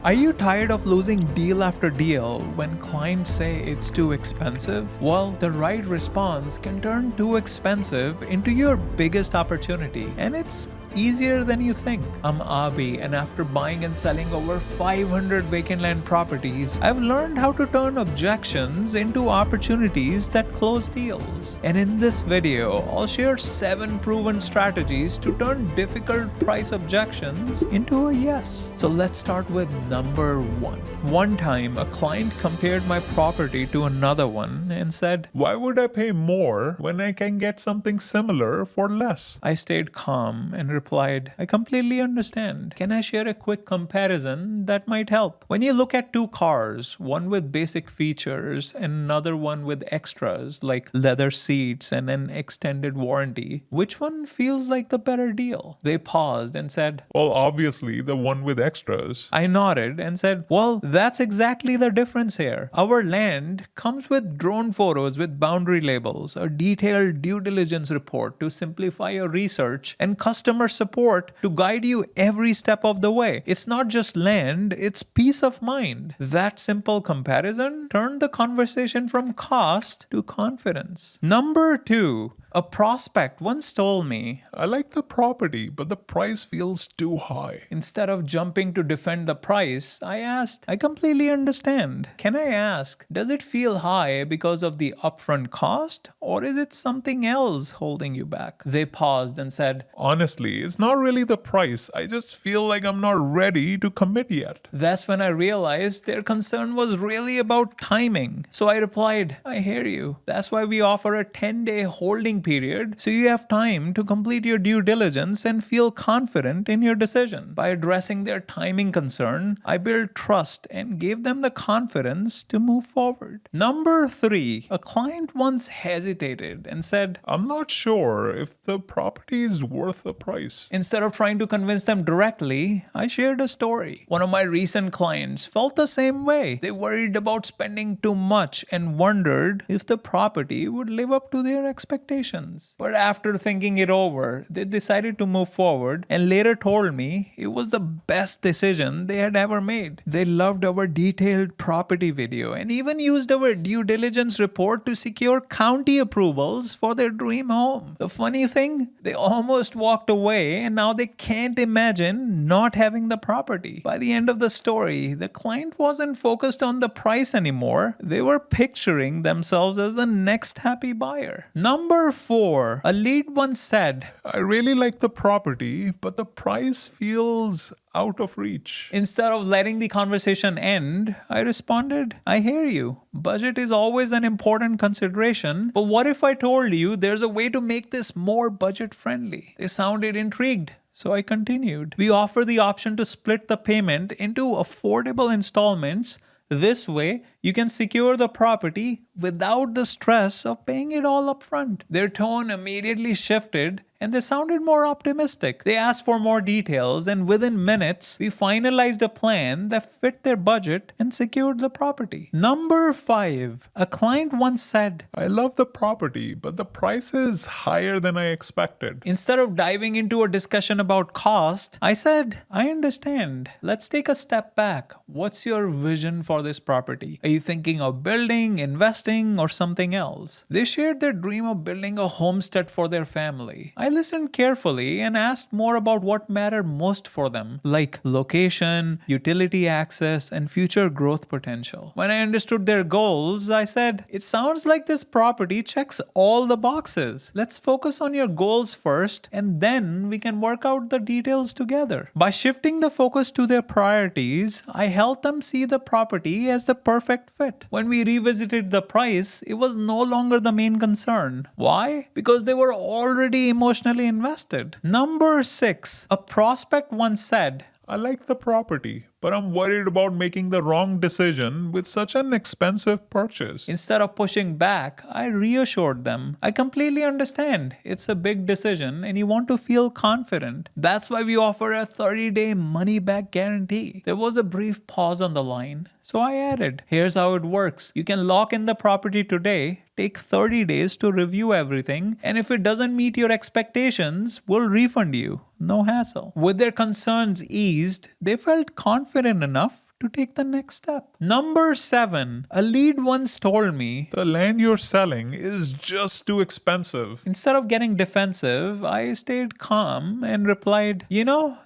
Are you tired of losing deal after deal when clients say it's too expensive? Well, the right response can turn too expensive into your biggest opportunity, and it's easier than you think. I'm Abi, and after buying and selling over 500 vacant land properties, I've learned how to turn objections into opportunities that close deals. And in this video, I'll share 7 proven strategies to turn difficult price objections into a yes. So let's start with number 1. One time, a client compared my property to another one and said, "Why would I pay more when I can get something similar for less?" I stayed calm and replied, I completely understand. Can I share a quick comparison that might help? When you look at 2 cars, one with basic features and another one with extras like leather seats and an extended warranty, which one feels like the better deal? They paused and said, Well, obviously, the one with extras. I nodded and said, well, that's exactly the difference here. Our land comes with drone photos with boundary labels, a detailed due diligence report to simplify your research, and customer support to guide you every step of the way. It's not just land, it's peace of mind. That simple comparison turned the conversation from cost to confidence. Number 2. A prospect once told me, I like the property, but the price feels too high. instead of jumping to defend the price, I asked, I completely understand. Can I ask, does it feel high because of the upfront cost, or is it something else holding you back? They paused and said, Honestly, it's not really the price. I just feel like I'm not ready to commit yet. that's when I realized their concern was really about timing. So I replied, I hear you. That's why we offer a 10-day holding period so you have time to complete your due diligence and feel confident in your decision. By addressing their timing concern, I built trust and gave them the confidence to move forward. Number 3, a client once hesitated and said, I'm not sure if the property is worth the price. instead of trying to convince them directly, I shared a story. One of my recent clients felt the same way. They worried about spending too much and wondered if the property would live up to their expectations. But after thinking it over, they decided to move forward and later told me it was the best decision they had ever made. They loved our detailed property video and even used our due diligence report to secure county approvals for their dream home. The funny thing, they almost walked away and now they can't imagine not having the property. By the end of the story, the client wasn't focused on the price anymore. They were picturing themselves as the next happy buyer. Number 4, a lead once said, I really like the property, but the price feels out of reach. instead of letting the conversation end, I responded, I hear you. Budget is always an important consideration, but what if I told you there's a way to make this more budget friendly? They sounded intrigued. So I continued. We offer the option to split the payment into affordable installments. This way, you can secure the property without the stress of paying it all up front. Their tone immediately shifted and they sounded more optimistic. They asked for more details, and within minutes, we finalized a plan that fit their budget and secured the property. Number 5, a client once said, I love the property, but the price is higher than I expected. instead of diving into a discussion about cost, I said, I understand. Let's take a step back. What's your vision for this property? Are you thinking of building, investing, or something else? They shared their dream of building a homestead for their family. I listened carefully and asked more about what mattered most for them, like location, utility access, and future growth potential. When I understood their goals, I said, it sounds like this property checks all the boxes. Let's focus on your goals first, and then we can work out the details together. By shifting the focus to their priorities, I helped them see the property as the perfect fit. When we revisited the price, it was no longer the main concern. Why? Because they were already emotionally invested. Number 6, a prospect once said, I like the property, but I'm worried about making the wrong decision with such an expensive purchase. instead of pushing back, I reassured them. I completely understand. It's a big decision and you want to feel confident. That's why we offer a 30-day money-back guarantee. There was a brief pause on the line, so I added, here's how it works. You can lock in the property today, take 30 days to review everything, and if it doesn't meet your expectations, we'll refund you. No hassle. With their concerns eased, they felt confident enough to take the next step. Number 7. A lead once told me, The land you're selling is just too expensive. instead of getting defensive, I stayed calm and replied,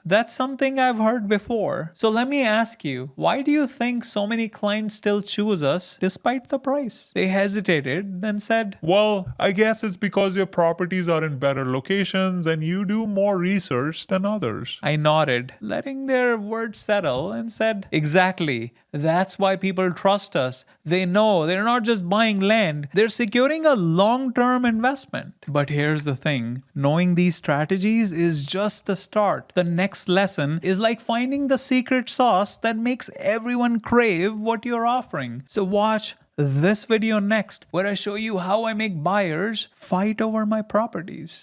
that's something I've heard before. So let me ask you, why do you think so many clients still choose us despite the price? They hesitated, then said, Well, I guess it's because your properties are in better locations and you do more research than others. I nodded, letting their words settle, and said, Exactly. That's why people trust us. They know they're not just buying land, they're securing a long term investment. But here's the thing, knowing these strategies is just the start. The next lesson is like finding the secret sauce that makes everyone crave what you're offering. So watch this video next, where I show you how I make buyers fight over my properties.